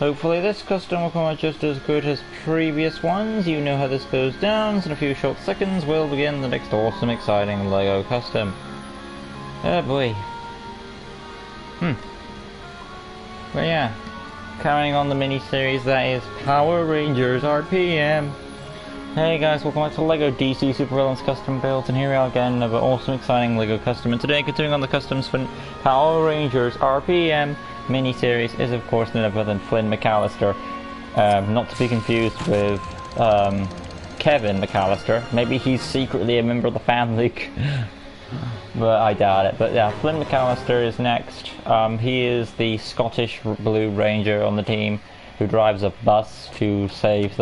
Hopefully this custom will come out just as good as previous ones. You know how this goes down, so in a few short seconds we'll begin the next awesome, exciting LEGO custom. Oh boy. But yeah, carrying on the mini-series that is Power Rangers RPM. Hey guys, welcome back to LEGO DC Supervillains Custom Builds, and here we are again, another awesome, exciting LEGO custom. And today, continuing on the customs for Power Rangers RPM mini-series is of course none other than Flynn Mcallister. Not to be confused with Kevin McAllister. Maybe he's secretly a member of the family, but I doubt it. But yeah, Flynn McAllister is next. He is the Scottish Blue Ranger on the team who drives a bus to save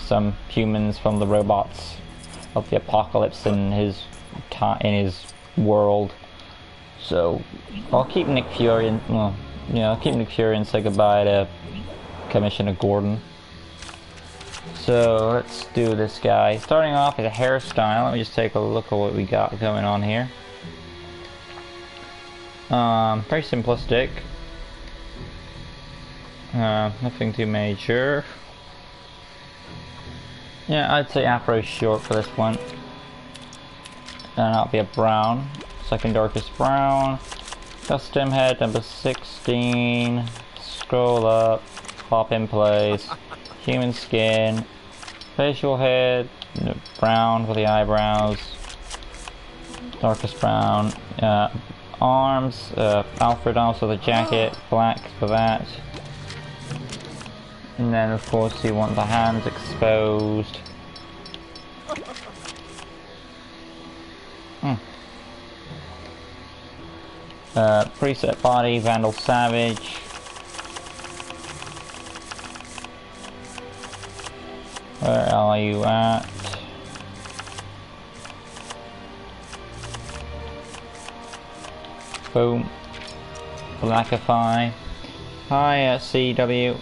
some humans from the robots of the apocalypse in his world. So I'll keep Nick Fury and I'll keep Nick Fury and say goodbye to Commissioner Gordon. So let's do this guy. Starting off with a hairstyle. Let me just take a look at what we got going on here. Very simplistic. Nothing too major. Yeah, I'd say afro is short for this one. And that'll be a brown. Second darkest brown. Custom head number 16. Scroll up. Pop in place. Human skin. Facial head. Brown for the eyebrows. Darkest brown. Arms. Alfred also the jacket. Black for that. And then of course you want the hands exposed. Preset body, Vandal Savage. Where are you at? Boom. Blackify. Hi CW.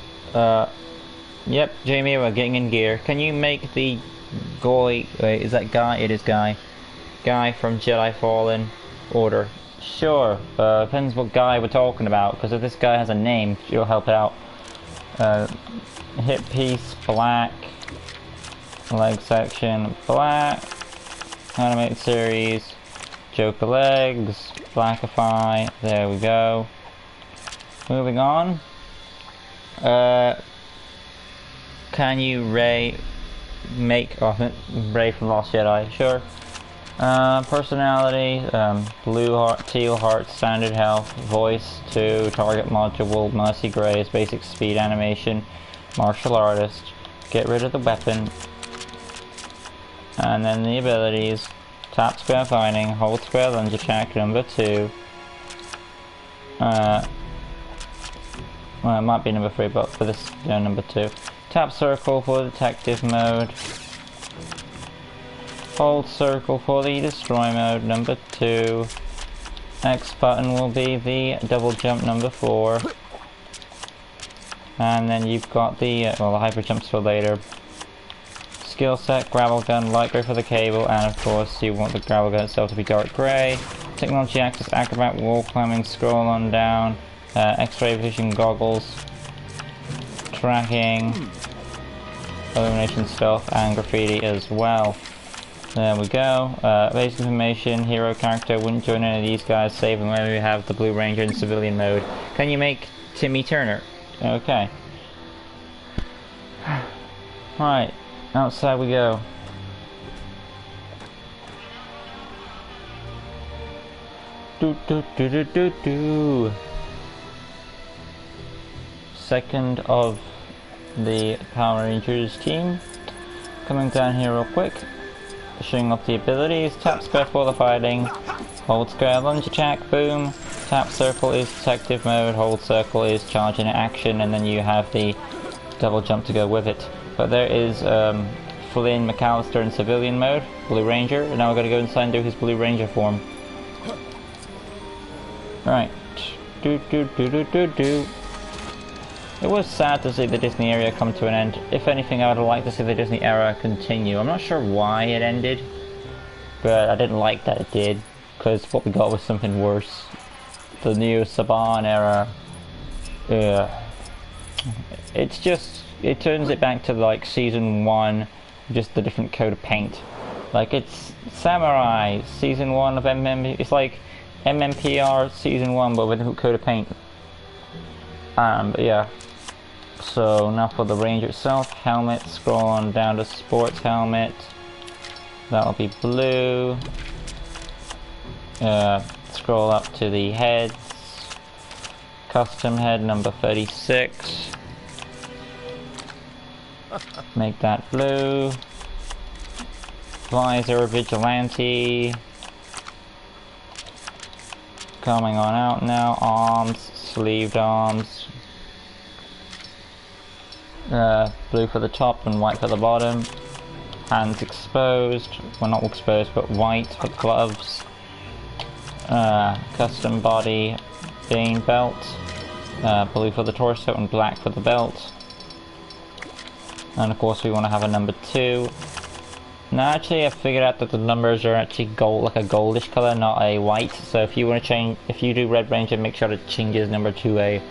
Yep, Jamie, we're getting in gear. Can you make the Goy... Wait, is that Guy? It is Guy. Guy from Jedi Fallen Order. Sure, depends what guy we're talking about, because if this guy has a name, you'll help out. Hip piece, black. Leg section, black. Animated series, Joker legs, Blackify. There we go. Moving on. Can you make Ray from Lost Jedi? Sure. Personality, blue heart, teal heart, standard health, voice 2, target module, Mercy Grace, basic speed animation, martial artist, get rid of the weapon, and then the abilities, tap square fighting, hold square lunge attack, number 2, well it might be number 3 but for this, number 2. Tap circle for detective mode. Hold circle for the destroy mode, number 2. X button will be the double jump, number 4. And then you've got the, the hyper jumps for later. Skill set, gravel gun, light gray for the cable, and of course you want the gravel gun itself to be dark gray. Technology access, acrobat, wall climbing, scroll on down, X-ray vision goggles. Tracking, illumination stealth, and graffiti as well. There we go. Basic information, hero character, wouldn't join any of these guys, save them when we have the Blue Ranger in civilian mode. Can you make Timmy Turner? Okay. Right, outside we go. Second of the Power Rangers team. Coming down here real quick. Showing off the abilities. Tap square for the fighting. Hold square lunge attack, boom. Tap circle is detective mode. Hold circle is charge in action, and then you have the double jump to go with it. But there is Flynn Mcallister in civilian mode, Blue Ranger, and now we're going to go inside and do his Blue Ranger form. Right. It was sad to see the Disney era come to an end. If anything, I would have liked to see the Disney era continue. I'm not sure why it ended, but I didn't like that it did, because what we got was something worse. The new Saban era. It's just, it turns it back to like season 1, just the different coat of paint. Like it's Samurai season 1 of it's like MMPR season 1 but with a different coat of paint. But yeah. So now for the Ranger itself, helmet, scroll on down to sports helmet. That'll be blue. Scroll up to the heads. Custom head number 36. Make that blue. Visor vigilante. Coming on out now. Arms, sleeved arms. Blue for the top and white for the bottom. Hands exposed. Well, not exposed, but white for gloves. Custom body, vein belt. Blue for the torso and black for the belt. And of course we want to have a number 2. Now actually I figured out that the numbers are actually gold, like a goldish color, not a white. So if you want to change, if you do Red Ranger, make sure to change his number to a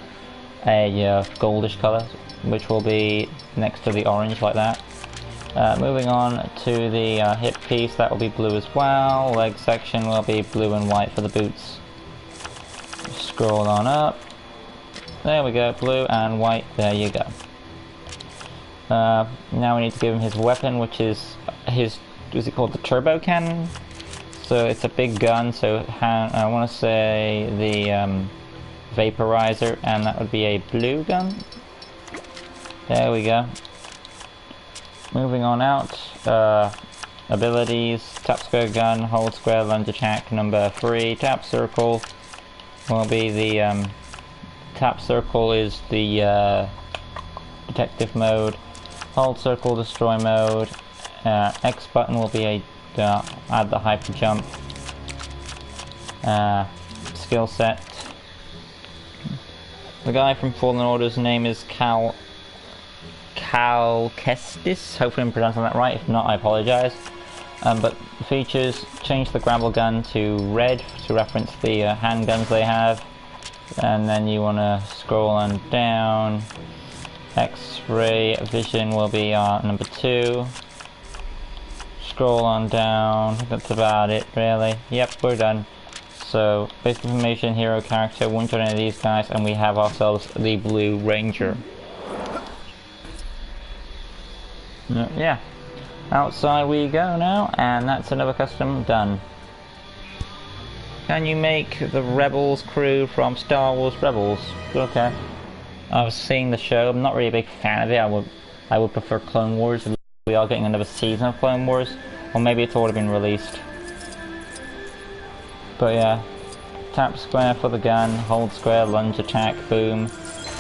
goldish color, which will be next to the orange like that. Moving on to the hip piece, that will be blue as well. Leg section will be blue and white for the boots. Scroll on up. There we go, blue and white, there you go. Now we need to give him his weapon, which is his, is it called the turbo cannon? So it's a big gun, so I want to say the vaporizer, and that would be a blue gun. There we go. Moving on out, abilities, tap square gun, hold square lunge attack number 3, tap circle will be the, tap circle is the detective mode, hold circle destroy mode, X button will be a add the hyper jump, skill set. The guy from Fallen Order's name is Cal Kestis, hopefully I'm pronouncing that right, if not I apologise. But the features, change the grapple gun to red to reference the handguns they have, and then you want to scroll on down. X-ray vision will be number 2. Scroll on down, that's about it really. Yep, we're done. So, basic information, hero character, won't join any of these guys, and we have ourselves the Blue Ranger. Yeah, outside we go now, and that's another custom done. Can you make the Rebels crew from Star Wars Rebels? Okay. I was seeing the show, I'm not really a big fan of it. I would prefer Clone Wars. We are getting another season of Clone Wars, or maybe it's already been released. But yeah, tap square for the gun, hold square, lunge attack, boom.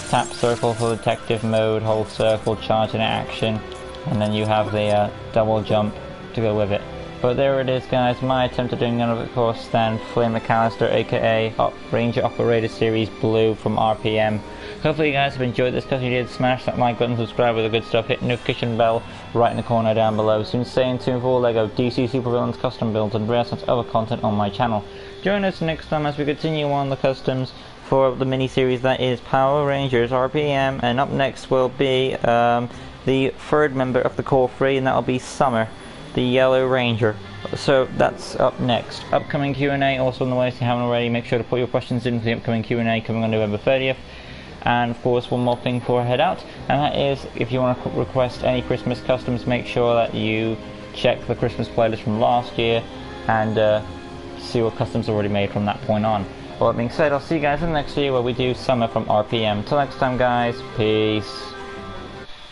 Tap circle for detective mode, hold circle, charge in action, and then you have the double jump to go with it. But there it is guys, my attempt at doing none of it, of course, than Flynn Mcallister, aka Ranger Operator Series Blue from RPM. Hopefully you guys have enjoyed this. If you did, smash that like button, subscribe with the good stuff, hit the notification bell right in the corner down below. Soon stay tuned for all LEGO DC Supervillains custom builds and various other content on my channel. Join us next time as we continue on the customs for the mini-series that is Power Rangers RPM, and up next will be the third member of the core 3, and that will be Summer, the Yellow Ranger. So that's up next. Upcoming Q&A also on the way, if you haven't already, make sure to put your questions in for the upcoming Q&A coming on November 30th. And of course one more thing before I head out, and that is if you want to request any Christmas customs, make sure that you check the Christmas playlist from last year and see what customs are already made from that point on. Well, that being said, I'll see you guys in the next video where we do Summer from RPM. Till next time guys, peace.